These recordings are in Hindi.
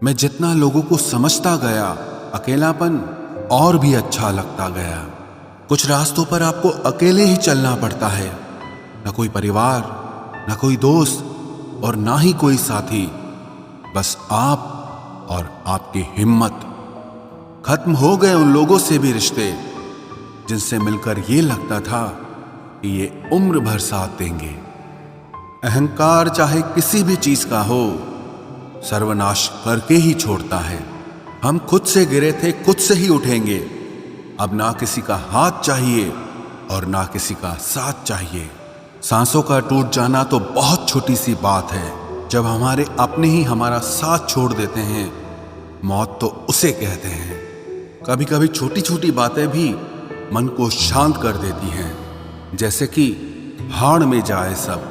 मैं जितना लोगों को समझता गया, अकेलापन और भी अच्छा लगता गया। कुछ रास्तों पर आपको अकेले ही चलना पड़ता है, न कोई परिवार, न कोई दोस्त और ना ही कोई साथी, बस आप और आपकी हिम्मत। खत्म हो गए उन लोगों से भी रिश्ते जिनसे मिलकर ये लगता था कि ये उम्र भर साथ देंगे। अहंकार चाहे किसी भी चीज का हो, सर्वनाश करके ही छोड़ता है। हम खुद से गिरे थे, खुद से ही उठेंगे। अब ना किसी का हाथ चाहिए और ना किसी का साथ चाहिए। सांसों का टूट जाना तो बहुत छोटी सी बात है। जब हमारे अपने ही हमारा साथ छोड़ देते हैं, मौत तो उसे कहते हैं। कभी कभी छोटी छोटी बातें भी मन को शांत कर देती हैं, जैसे कि भाड़ में जाए सब।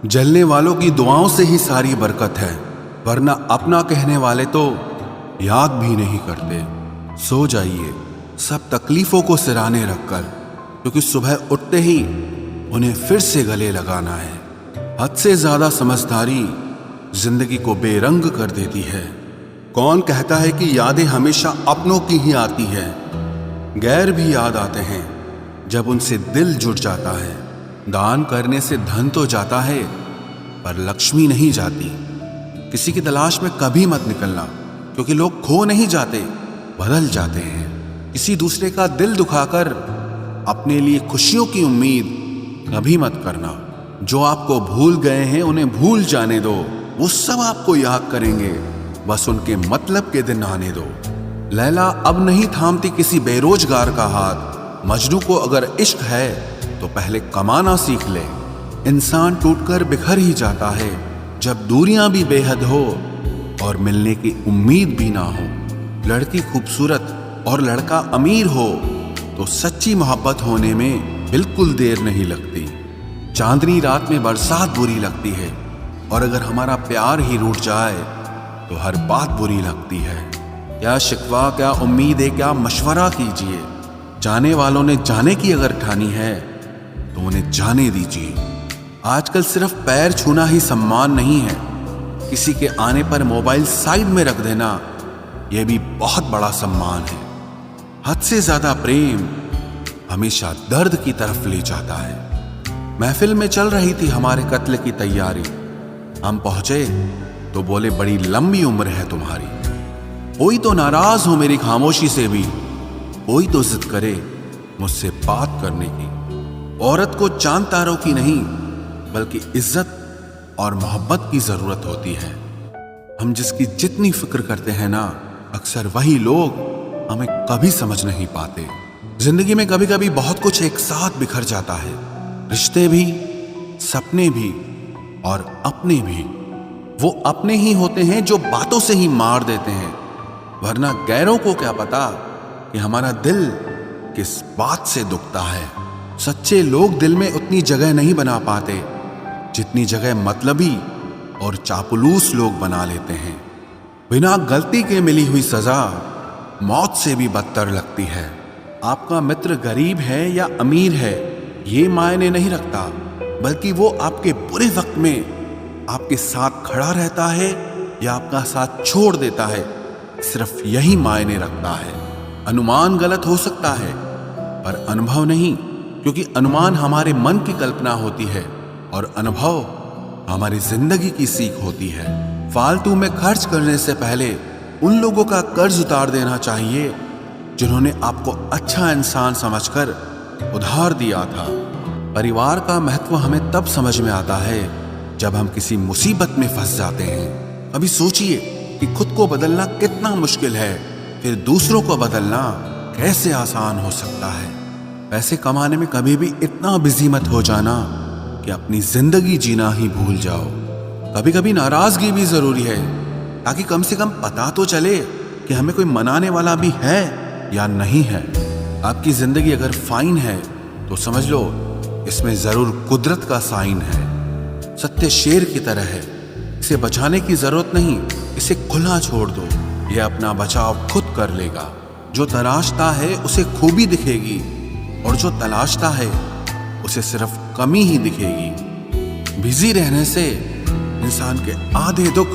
जलने वालों की दुआओं से ही सारी बरकत है, वरना अपना कहने वाले तो याद भी नहीं करते। सो जाइए सब तकलीफों को सिराने रखकर, क्योंकि सुबह उठते ही उन्हें फिर से गले लगाना है। हद से ज्यादा समझदारी जिंदगी को बेरंग कर देती है। कौन कहता है कि यादें हमेशा अपनों की ही आती है? गैर भी याद आते हैं जब उनसे दिल जुट जाता है। दान करने से धन तो जाता है, पर लक्ष्मी नहीं जाती। किसी की तलाश में कभी मत निकलना, क्योंकि लोग खो नहीं जाते, बदल जाते हैं। किसी दूसरे का दिल दुखाकर अपने लिए खुशियों की उम्मीद कभी मत करना। जो आपको भूल गए हैं उन्हें भूल जाने दो, वो सब आपको याद करेंगे, बस उनके मतलब के दिन आने दो। लैला अब नहीं थामती किसी बेरोजगार का हाथ। मजनू को अगर इश्क है तो पहले कमाना सीख ले। इंसान टूटकर बिखर ही जाता है जब दूरियां भी बेहद हो और मिलने की उम्मीद भी ना हो। लड़की खूबसूरत और लड़का अमीर हो तो सच्ची मोहब्बत होने में बिल्कुल देर नहीं लगती। चांदनी रात में बरसात बुरी लगती है, और अगर हमारा प्यार ही रूठ जाए तो हर बात बुरी लगती है। क्या शिकवा, क्या उम्मीद है, क्या मशवरा कीजिए। जाने वालों ने जाने की अगर ठानी है तो उन्हें जाने दीजिए। आजकल सिर्फ पैर छूना ही सम्मान नहीं है, किसी के आने पर मोबाइल साइड में रख देना यह भी बहुत बड़ा सम्मान है। हद से ज्यादा प्रेम हमेशा दर्द की तरफ ले जाता है। महफिल में चल रही थी हमारे कत्ल की तैयारी। हम पहुंचे तो बोले, बड़ी लंबी उम्र है तुम्हारी। कोई तो नाराज हो मेरी खामोशी से भी, कोई तो जिद करे मुझसे बात करने की। औरत को चांद तारों की नहीं, बल्कि इज्जत और मोहब्बत की जरूरत होती है। हम जिसकी जितनी फिक्र करते हैं ना, अक्सर वही लोग हमें कभी समझ नहीं पाते। जिंदगी में कभी कभी बहुत कुछ एक साथ बिखर जाता है, रिश्ते भी, सपने भी और अपने भी। वो अपने ही होते हैं जो बातों से ही मार देते हैं, वरना गैरों को क्या पता कि हमारा दिल किस बात से दुखता है। सच्चे लोग दिल में उतनी जगह नहीं बना पाते जितनी जगह मतलबी और चापलूस लोग बना लेते हैं। बिना गलती के मिली हुई सजा मौत से भी बदतर लगती है। आपका मित्र गरीब है या अमीर है ये मायने नहीं रखता, बल्कि वो आपके बुरे वक्त में आपके साथ खड़ा रहता है या आपका साथ छोड़ देता है, सिर्फ यही मायने रखता है। अनुमान गलत हो सकता है पर अनुभव नहीं, क्योंकि अनुमान हमारे मन की कल्पना होती है और अनुभव हमारी जिंदगी की सीख होती है। फालतू में खर्च करने से पहले उन लोगों का कर्ज उतार देना चाहिए जिन्होंने आपको अच्छा इंसान समझकर उधार दिया था। परिवार का महत्व हमें तब समझ में आता है जब हम किसी मुसीबत में फंस जाते हैं। अभी सोचिए कि खुद को बदलना कितना मुश्किल है, फिर दूसरों को बदलना कैसे आसान हो सकता है। पैसे कमाने में कभी भी इतना बिजी मत हो जाना कि अपनी जिंदगी जीना ही भूल जाओ। कभी कभी नाराजगी भी जरूरी है, ताकि कम से कम पता तो चले कि हमें कोई मनाने वाला भी है या नहीं है। आपकी जिंदगी अगर फाइन है तो समझ लो इसमें जरूर कुदरत का साइन है। सत्य शेर की तरह है, इसे बचाने की जरूरत नहीं, इसे खुला छोड़ दो, यह अपना बचाव खुद कर लेगा। जो तलाशता है उसे खूबी दिखेगी, और जो तलाशता है उसे सिर्फ कमी ही दिखेगी। बिजी रहने से इंसान के आधे दुख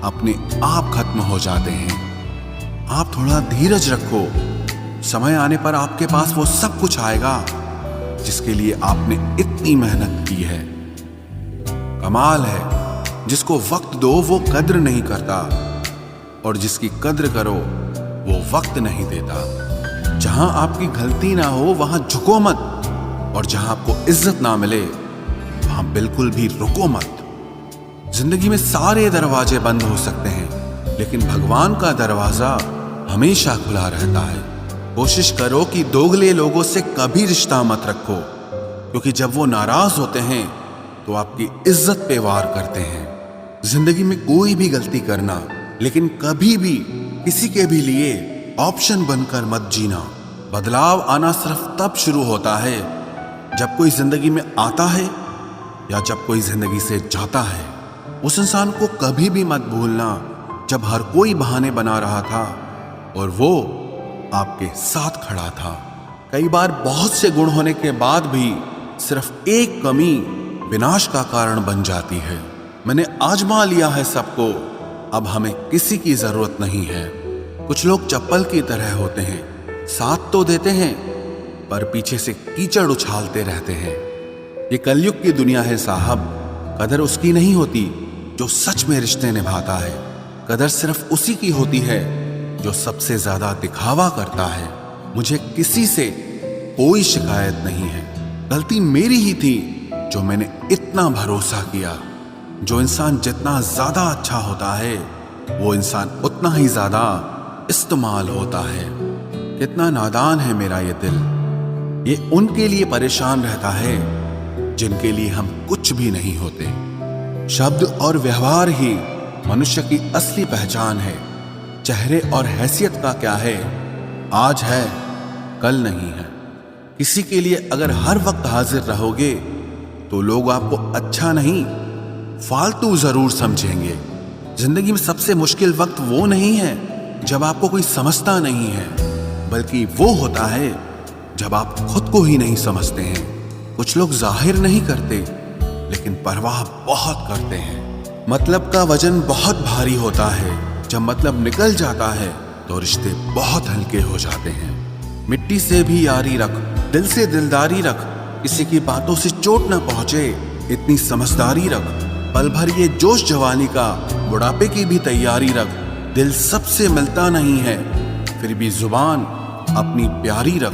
अपने आप खत्म हो जाते हैं। आप थोड़ा धीरज रखो, समय आने पर आपके पास वो सब कुछ आएगा जिसके लिए आपने इतनी मेहनत की है। कमाल है, जिसको वक्त दो वो कद्र नहीं करता, और जिसकी कद्र करो वो वक्त नहीं देता। जहां आपकी गलती ना हो वहां झुको मत, और जहां आपको इज्जत ना मिले वहां बिल्कुल भी रुको मत। जिंदगी में सारे दरवाजे बंद हो सकते हैं, लेकिन भगवान का दरवाजा हमेशा खुला रहता है। कोशिश करो कि दोगले लोगों से कभी रिश्ता मत रखो, क्योंकि जब वो नाराज होते हैं तो आपकी इज्जत पे वार करते हैं। जिंदगी में कोई भी गलती करना, लेकिन कभी भी किसी के भी लिए ऑप्शन बनकर मत जीना। बदलाव आना सिर्फ तब शुरू होता है जब कोई जिंदगी में आता है या जब कोई जिंदगी से जाता है। उस इंसान को कभी भी मत भूलना जब हर कोई बहाने बना रहा था और वो आपके साथ खड़ा था। कई बार बहुत से गुण होने के बाद भी सिर्फ एक कमी विनाश का कारण बन जाती है। मैंने आजमा लिया है सबको, अब हमें किसी की जरूरत नहीं है। कुछ लोग चप्पल की तरह होते हैं, साथ तो देते हैं पर पीछे से कीचड़ उछालते रहते हैं। ये कलयुग की दुनिया है साहब। कदर उसकी नहीं होती जो सच में रिश्ते निभाता है। कदर सिर्फ उसी की होती है जो सबसे ज्यादा दिखावा करता है। मुझे किसी से कोई शिकायत नहीं है। गलती मेरी ही थी जो मैंने इतना भरोसा किया। जो इंसान जितना ज्यादा अच्छा होता है वो इंसान उतना ही ज्यादा इस्तेमाल होता है। कितना नादान है मेरा ये दिल। ये उनके लिए परेशान रहता है जिनके लिए हम कुछ भी नहीं होते। शब्द और व्यवहार ही मनुष्य की असली पहचान है। चेहरे और हैसियत का क्या है, आज है कल नहीं है। किसी के लिए अगर हर वक्त हाजिर रहोगे तो लोग आपको अच्छा नहीं फालतू जरूर समझेंगे। जिंदगी में सबसे मुश्किल वक्त वो नहीं है जब आपको कोई समझता नहीं है, बल्कि वो होता है जब आप खुद को ही नहीं समझते हैं। कुछ लोग जाहिर नहीं करते लेकिन परवाह बहुत करते हैं। मतलब का वजन बहुत भारी होता है, जब मतलब निकल जाता है तो रिश्ते बहुत हल्के हो जाते हैं। मिट्टी से भी यारी रख, दिल से दिलदारी रख, किसी की बातों से चोट न पहुंचे इतनी समझदारी रख। पल भर ये जोश जवानी का, बुढ़ापे की भी तैयारी रख। दिल सबसे मिलता नहीं है फिर भी जुबान अपनी प्यारी रख।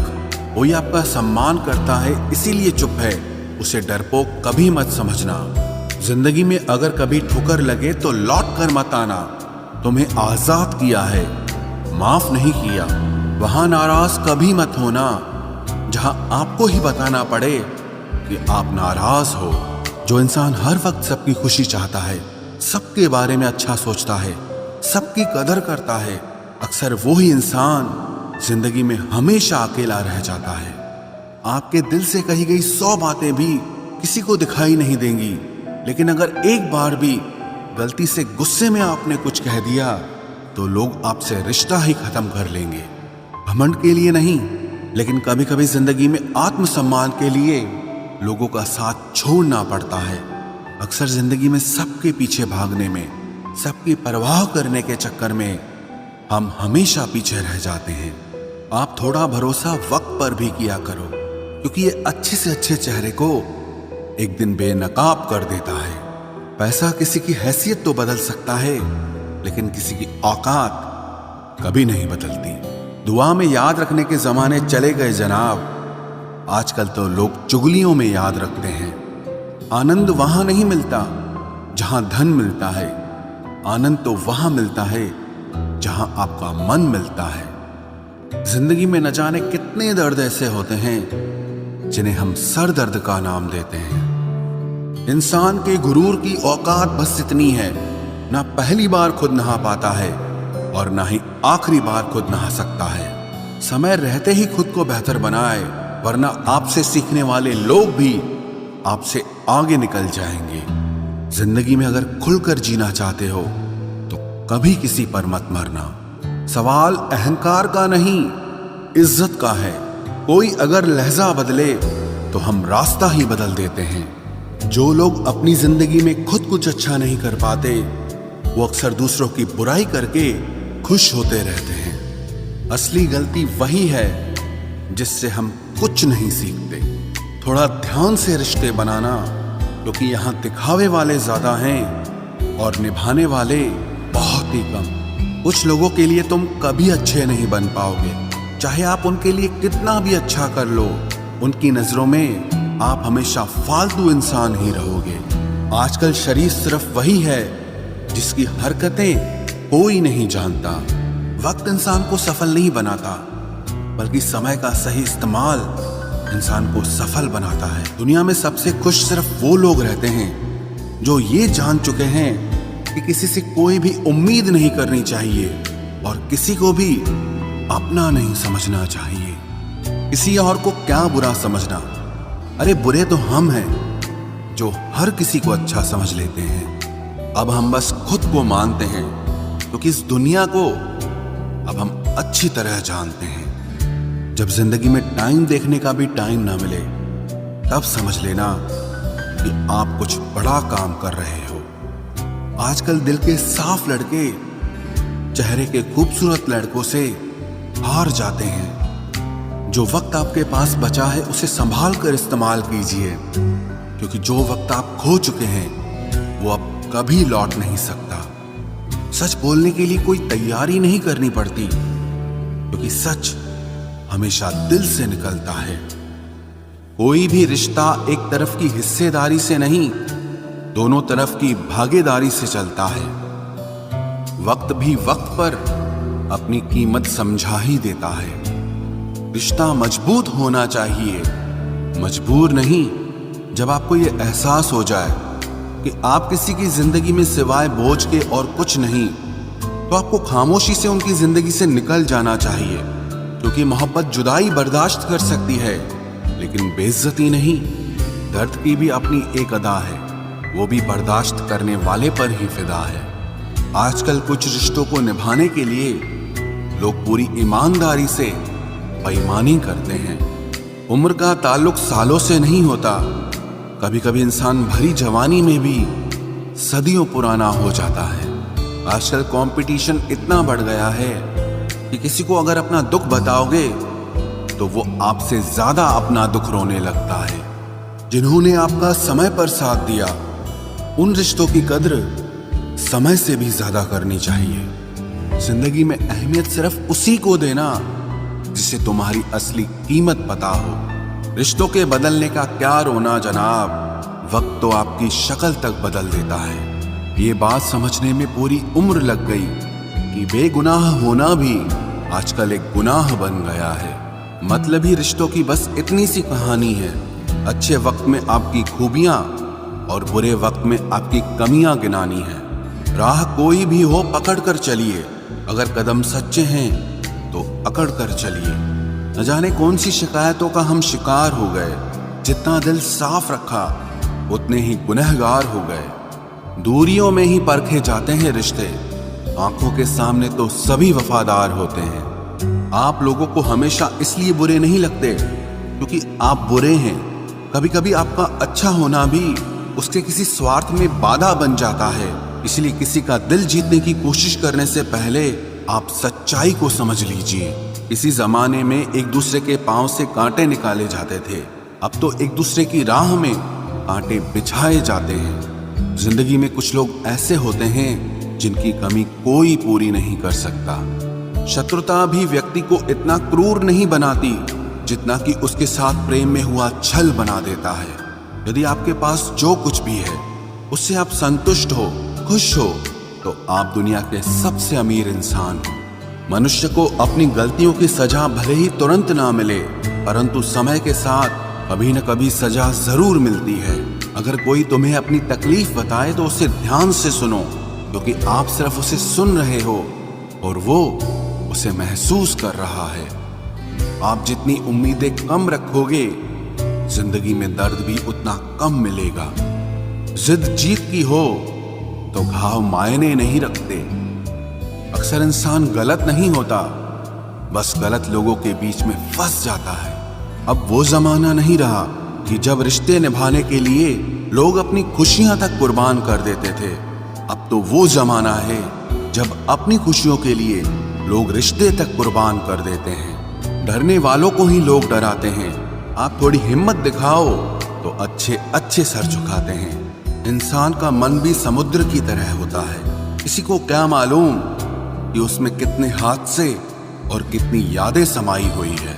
कोई आपका सम्मान करता है इसीलिए चुप है, उसे डरपोक कभी मत समझना। जिंदगी में अगर कभी ठोकर लगे तो लौट कर मत आना। तुम्हें आजाद किया है, माफ नहीं किया। वहां नाराज कभी मत होना जहां आपको ही बताना पड़े कि आप नाराज हो। जो इंसान हर वक्त सबकी खुशी चाहता है, सबके बारे में अच्छा सोचता है, सबकी कदर करता है, अक्सर वो ही इंसान जिंदगी में हमेशा अकेला रह जाता है। आपके दिल से कही गई 100 बातें भी किसी को दिखाई नहीं देंगी, लेकिन अगर एक बार भी गलती से गुस्से में आपने कुछ कह दिया तो लोग आपसे रिश्ता ही खत्म कर लेंगे। घमंड के लिए नहीं, लेकिन कभी कभी जिंदगी में आत्मसम्मान के लिए लोगों का साथ छोड़ना पड़ता है। अक्सर जिंदगी में सबके पीछे भागने में, सबकी परवाह करने के चक्कर में हम हमेशा पीछे रह जाते हैं। आप थोड़ा भरोसा वक्त पर भी किया करो, क्योंकि ये अच्छे से अच्छे चेहरे को एक दिन बेनकाब कर देता है। पैसा किसी की हैसियत तो बदल सकता है, लेकिन किसी की औकात कभी नहीं बदलती। दुआ में याद रखने के जमाने चले गए जनाब। आजकल तो लोग चुगलियों में याद रखते हैं। आनंद वहां नहीं मिलता जहां धन मिलता है, आनंद तो वहां मिलता है जहां आपका मन मिलता है। जिंदगी में न जाने कितने दर्द ऐसे होते हैं जिन्हें हम सर दर्द का नाम देते हैं। इंसान के गुरूर की औकात बस इतनी है, ना पहली बार खुद नहा पाता है और ना ही आखिरी बार खुद नहा सकता है। समय रहते ही खुद को बेहतर बनाए, वरना आपसे सीखने वाले लोग भी आपसे आगे निकल जाएंगे। जिंदगी में अगर खुलकर जीना चाहते हो तो कभी किसी पर मत मरना। सवाल अहंकार का नहीं, इज्जत का है। कोई अगर लहजा बदले तो हम रास्ता ही बदल देते हैं। जो लोग अपनी जिंदगी में खुद कुछ अच्छा नहीं कर पाते वो अक्सर दूसरों की बुराई करके खुश होते रहते हैं। असली गलती वही है जिससे हम कुछ नहीं सीखते। थोड़ा ध्यान से रिश्ते बनाना, क्योंकि यहाँ दिखावे वाले ज्यादा हैं और निभाने वाले बहुत ही कम। कुछ लोगों के लिए तुम कभी अच्छे नहीं बन पाओगे, चाहे आप उनके लिए कितना भी अच्छा कर लो। उनकी नजरों में आप हमेशा फालतू इंसान ही रहोगे। आजकल शरीफ सिर्फ वही है जिसकी हरकतें कोई नहीं जानता। वक्त इंसान को सफल नहीं बनाता, बल्कि समय का सही इस्तेमाल इंसान को सफल बनाता है। दुनिया में सबसे खुश सिर्फ वो लोग रहते हैं जो ये जान चुके हैं कि किसी से कोई भी उम्मीद नहीं करनी चाहिए और किसी को भी अपना नहीं समझना चाहिए। किसी और को क्या बुरा समझना, अरे बुरे तो हम हैं जो हर किसी को अच्छा समझ लेते हैं। अब हम बस खुद को मानते हैं, क्योंकि इस दुनिया को अब हम अच्छी तरह जानते हैं। जब जिंदगी में टाइम देखने का भी टाइम ना मिले, तब समझ लेना कि आप कुछ बड़ा काम कर रहे हो। आजकल दिल के साफ लड़के चेहरे के खूबसूरत लड़कों से हार जाते हैं। जो वक्त आपके पास बचा है उसे संभाल कर इस्तेमाल कीजिए, क्योंकि जो वक्त आप खो चुके हैं वो अब कभी लौट नहीं सकता। सच बोलने के लिए कोई तैयारी नहीं करनी पड़ती, क्योंकि सच हमेशा दिल से निकलता है। कोई भी रिश्ता एक तरफ की हिस्सेदारी से नहीं, दोनों तरफ की भागीदारी से चलता है। वक्त भी वक्त पर अपनी कीमत समझा ही देता है। रिश्ता मजबूत होना चाहिए, मजबूर नहीं। जब आपको यह एहसास हो जाए कि आप किसी की जिंदगी में सिवाय बोझ के और कुछ नहीं, तो आपको खामोशी से उनकी जिंदगी से निकल जाना चाहिए, क्योंकि मोहब्बत जुदाई बर्दाश्त कर सकती है, लेकिन बेइज्जती नहीं। दर्द की भी अपनी एक अदा है, वो भी बर्दाश्त करने वाले पर ही फिदा है। आजकल कुछ रिश्तों को निभाने के लिए लोग पूरी ईमानदारी से बेईमानी करते हैं। उम्र का ताल्लुक सालों से नहीं होता। कभी कभी इंसान भरी जवानी में भी सदियों पुराना हो जाता है। आजकल कंपटीशन इतना बढ़ गया है कि किसी को अगर अपना दुख बताओगे तो वो आपसे ज्यादा अपना दुख रोने लगता है। जिन्होंने आपका समय पर साथ दिया, उन रिश्तों की कद्र समय से भी ज्यादा करनी चाहिए। जिंदगी में अहमियत सिर्फ उसी को देना जिसे तुम्हारी असली कीमत पता हो। रिश्तों के बदलने का क्या रोना जनाब, वक्त तो आपकी शक्ल तक बदल देता है। ये बात समझने में पूरी उम्र लग गई कि बेगुनाह होना भी आजकल एक गुनाह बन गया है। मतलबी रिश्तों की बस इतनी सी कहानी है। अच्छे वक्त में आपकी खूबियां और बुरे वक्त में आपकी कमियां गिनानी है। राह कोई भी हो पकड़ कर चलिए, अगर कदम सच्चे हैं तो अकड़ कर चलिए। न जाने कौन सी शिकायतों का हम शिकार हो गए। जितना दिल साफ रखा उतने ही गुनहगार हो गए। दूरियों में ही परखे जाते हैं रिश्ते, आंखों के सामने तो सभी वफादार होते हैं। आप लोगों को हमेशा इसलिए बुरे नहीं लगते क्योंकि आप बुरे हैं। कभी कभी आपका अच्छा होना भी उसके किसी स्वार्थ में बाधा बन जाता है। इसलिए किसी का दिल जीतने की कोशिश करने से पहले आप सच्चाई को समझ लीजिए। इसी जमाने में एक दूसरे के पांव से कांटे निकाले जाते थे, अब तो एक दूसरे की राह में कांटे बिछाए जाते हैं। जिंदगी में कुछ लोग ऐसे होते हैं जिनकी कमी कोई पूरी नहीं कर सकता। शत्रुता भी व्यक्ति को इतना क्रूर नहीं बनाती जितना कि उसके साथ प्रेम में हुआ छल बना देता है। यदि आपके पास जो कुछ भी है उससे आप संतुष्ट हो, खुश हो, तो आप दुनिया के सबसे अमीर इंसान हो। मनुष्य को अपनी गलतियों की सजा भले ही तुरंत ना मिले, परंतु समय के साथ कभी न कभी सजा जरूर मिलती है। अगर कोई तुम्हें अपनी तकलीफ बताए तो उसे ध्यान से सुनो, क्योंकि आप सिर्फ उसे सुन रहे हो और वो उसे महसूस कर रहा है। आप जितनी उम्मीदें कम रखोगे, जिंदगी में दर्द भी उतना कम मिलेगा। जिद जीत की हो तो घाव मायने नहीं रखते। अक्सर इंसान गलत नहीं होता, बस गलत लोगों के बीच में फंस जाता है। अब वो जमाना नहीं रहा कि जब रिश्ते निभाने के लिए लोग अपनी खुशियां तक कुर्बान कर देते थे। अब तो वो जमाना है जब अपनी खुशियों के लिए लोग रिश्ते तक कुर्बान कर देते हैं। डरने वालों को ही लोग डराते हैं। आप थोड़ी हिम्मत दिखाओ तो अच्छे अच्छे सर झुकाते हैं। इंसान का मन भी समुद्र की तरह होता है। किसी को क्या मालूम कि उसमें कितने हादसे और कितनी यादें समाई हुई है।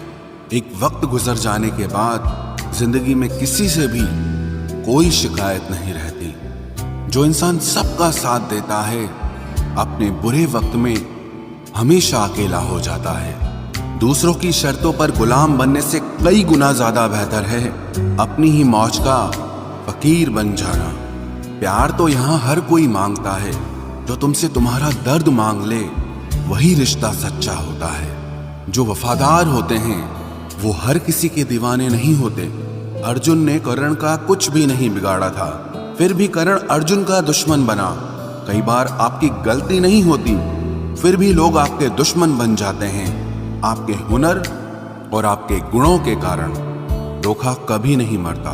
एक वक्त गुजर जाने के बाद जिंदगी में किसी से भी कोई शिकायत नहीं रहती। जो इंसान सबका साथ देता है अपने बुरे वक्त में हमेशा अकेला हो जाता है। दूसरों की शर्तों पर गुलाम बनने से कई गुना ज्यादा बेहतर है अपनी ही मौज का फकीर बन जाना। प्यार तो यहाँ हर कोई मांगता है। जो तुमसे तुम्हारा दर्द मांग ले वही रिश्ता सच्चा होता है। जो वफादार होते हैं वो हर किसी के दीवाने नहीं होते। अर्जुन ने कर्ण का कुछ भी नहीं बिगाड़ा था, फिर भी कर्ण अर्जुन का दुश्मन बना। कई बार आपकी गलती नहीं होती फिर भी लोग आपके दुश्मन बन जाते हैं। आपके हुनर और आपके गुणों के कारण। धोखा कभी नहीं मरता।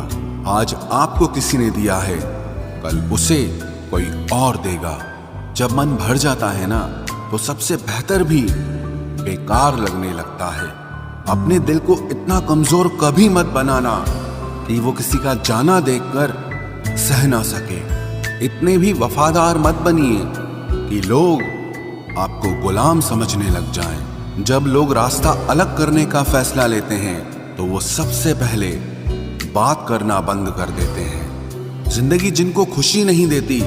आज आपको किसी ने दिया है कल उसे कोई और देगा। जब मन भर जाता है ना तो सबसे बेहतर भी बेकार लगने लगता है। अपने दिल को इतना कमजोर कभी मत बनाना कि वो किसी का जाना देखकर सह ना सके। इतने भी वफादार मत बनिए कि लोग आपको गुलाम समझने लग जाएं। जब लोग रास्ता अलग करने का फैसला लेते हैं तो वो सबसे पहले बात करना बंद कर देते हैं। जिंदगी जिनको खुशी नहीं देती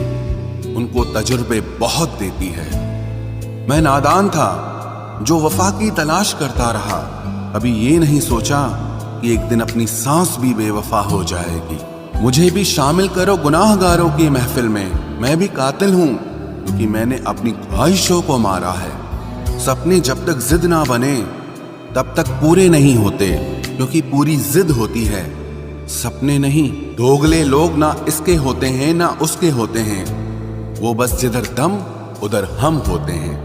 उनको तजुर्बे बहुत देती है। मैं नादान था जो वफा की तलाश करता रहा। कभी ये नहीं सोचा कि एक दिन अपनी सांस भी बेवफा हो जाएगी। मुझे भी शामिल करो गुनाहगारों की महफिल में। मैं भी कातिल हूं क्योंकि मैंने अपनी ख्वाहिशों को मारा है। सपने जब तक जिद ना बने तब तक पूरे नहीं होते, क्योंकि पूरी जिद होती है, सपने नहीं। दोगले लोग ना इसके होते हैं ना उसके होते हैं। वो बस जिधर दम उधर हम होते हैं।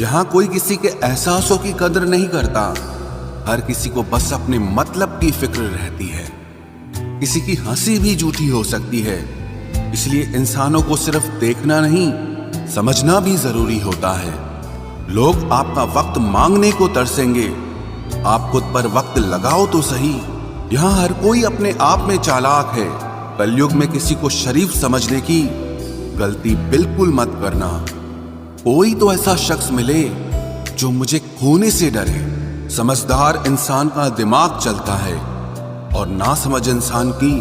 यहाँ कोई किसी के एहसासों की कदर नहीं करता। हर किसी को बस अपने मतलब की फिक्र रहती है। किसी की हंसी भी झूठी हो सकती है। इसलिए इंसानों को सिर्फ देखना नहीं समझना भी जरूरी होता है। लोग आपका वक्त मांगने को तरसेंगे, आप खुद पर वक्त लगाओ तो सही। यहाँ हर कोई अपने आप में चालाक है। कलयुग में किसी को शरीफ समझने की गलती बिल्कुल मत करना। कोई तो ऐसा शख्स मिले जो मुझे खोने से डरे। समझदार इंसान का दिमाग चलता है और नासमझ इंसान की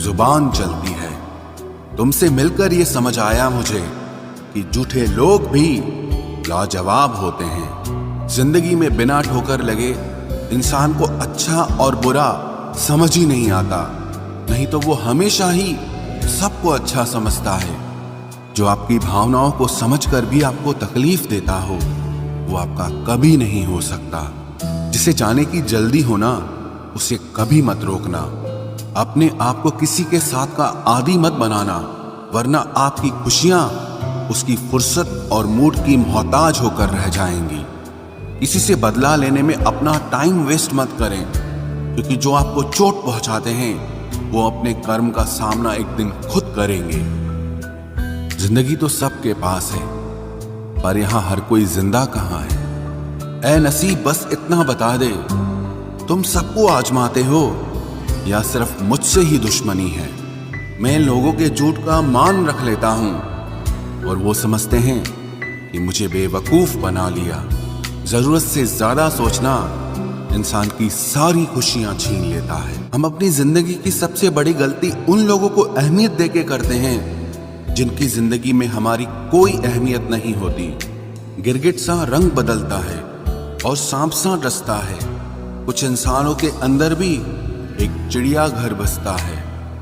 जुबान चलती है। तुमसे मिलकर ये समझ आया मुझे कि झूठे लोग भी लाजवाब होते हैं। जिंदगी में बिना ठोकर लगे इंसान को अच्छा और बुरा समझ ही नहीं आता, नहीं तो वो हमेशा ही सबको अच्छा समझता है। जो आपकी भावनाओं को समझकर भी आपको तकलीफ देता हो वो आपका कभी नहीं हो सकता। जिसे जाने की जल्दी हो ना उसे कभी मत रोकना। अपने आप को किसी के साथ का आदी मत बनाना, वरना आपकी खुशियां उसकी फुर्सत और मूड की मोहताज होकर रह जाएंगी। किसी से बदला लेने में अपना टाइम वेस्ट मत करें, क्योंकि जो आपको चोट पहुंचाते हैं वो अपने कर्म का सामना एक दिन खुद करेंगे। जिंदगी तो सबके पास है, पर यहां हर कोई जिंदा कहां है। ऐ नसीब बस इतना बता दे, तुम सबको आजमाते हो या सिर्फ मुझसे ही दुश्मनी है। मैं लोगों के झूठ का मान रख लेता हूं और वो समझते हैं कि मुझे बेवकूफ बना लिया। जरूरत से ज्यादा सोचना इंसान की सारी खुशियां छीन लेता है। हम अपनी जिंदगी की सबसे बड़ी गलती उन लोगों को अहमियत देके करते हैं जिनकी जिंदगी में हमारी कोई अहमियत नहीं होती। गिरगिट सा रंग बदलता है और सांप सा डसता है। कुछ इंसानों के अंदर भी एक चिड़िया घर बसता है।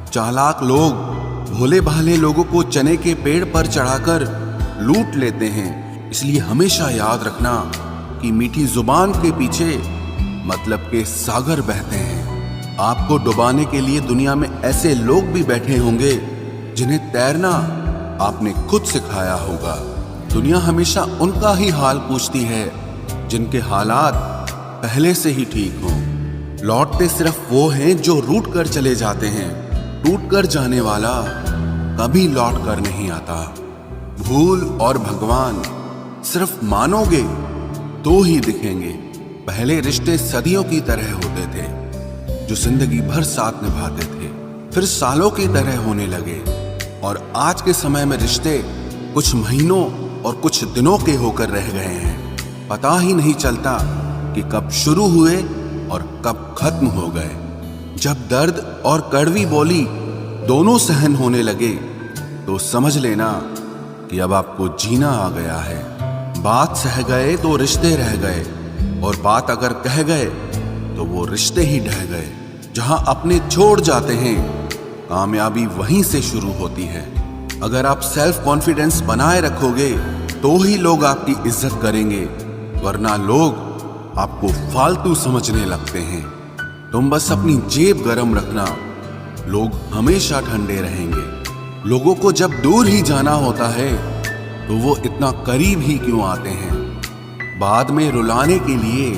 चालाक लोग भोले भाले लोगों को चने के पेड़ पर चढ़ाकर लूट लेते हैं। इसलिए हमेशा याद रखना कि मीठी जुबान के पीछे मतलब के सागर बहते हैं। आपको डुबाने के लिए दुनिया में ऐसे लोग भी बैठे होंगे जिन्हें तैरना आपने खुद सिखाया होगा। दुनिया हमेशा उनका ही हाल पूछती है जिनके हालात पहले से ही ठीक हों। लौटते सिर्फ वो हैं जो रूठ कर चले जाते हैं। टूट कर जाने वाला कभी लौट कर नहीं आता। भूल और भगवान सिर्फ मानोगे तो ही दिखेंगे। पहले रिश्ते सदियों की तरह होते थे, जो जिंदगी भर साथ निभाते थे, फिर सालों की तरह होने लगे। और आज के समय में रिश्ते कुछ महीनों और कुछ दिनों के होकर रह गए हैं। पता ही नहीं चलता कि कब शुरू हुए और कब खत्म हो गए। जब दर्द और कड़वी बोली दोनों सहन होने लगे तो समझ लेना कि अब आपको जीना आ गया है। बात सह गए तो रिश्ते रह गए, और बात अगर कह गए तो वो रिश्ते ही ढह गए। जहां अपने छोड़ जाते हैं, कामयाबी वहीं से शुरू होती है। अगर आप सेल्फ कॉन्फिडेंस बनाए रखोगे तो ही लोग आपकी इज्जत करेंगे, वरना लोग आपको फालतू समझने लगते हैं। तुम बस अपनी जेब गरम रखना, लोग हमेशा ठंडे रहेंगे। लोगों को जब दूर ही जाना होता है तो वो इतना करीब ही क्यों आते हैं। बाद में रुलाने के लिए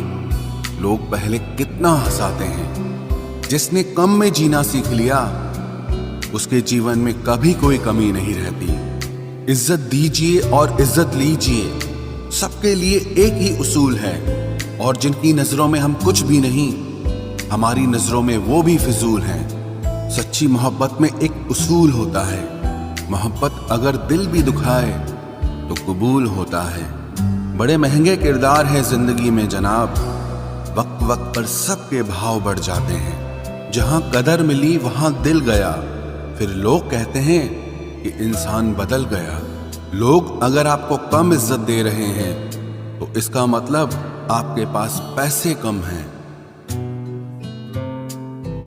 लोग पहले कितना हंसाते हैं। जिसने कम में जीना सीख लिया, उसके जीवन में कभी कोई कमी नहीं रहती। इज्जत दीजिए और इज्जत लीजिए, सबके लिए एक ही उसूल है। और जिनकी नजरों में हम कुछ भी नहीं, हमारी नजरों में वो भी फिजूल हैं। सच्ची मोहब्बत में एक उसूल होता है, मोहब्बत अगर दिल भी दुखाए तो कबूल होता है। बड़े महंगे किरदार हैं जिंदगी में जनाब, वक्त वक्त पर सबके भाव बढ़ जाते हैं। जहां कदर मिली वहां दिल गया, फिर लोग कहते हैं कि इंसान बदल गया। लोग अगर आपको कम इज्जत दे रहे हैं तो इसका मतलब आपके पास पैसे कम हैं।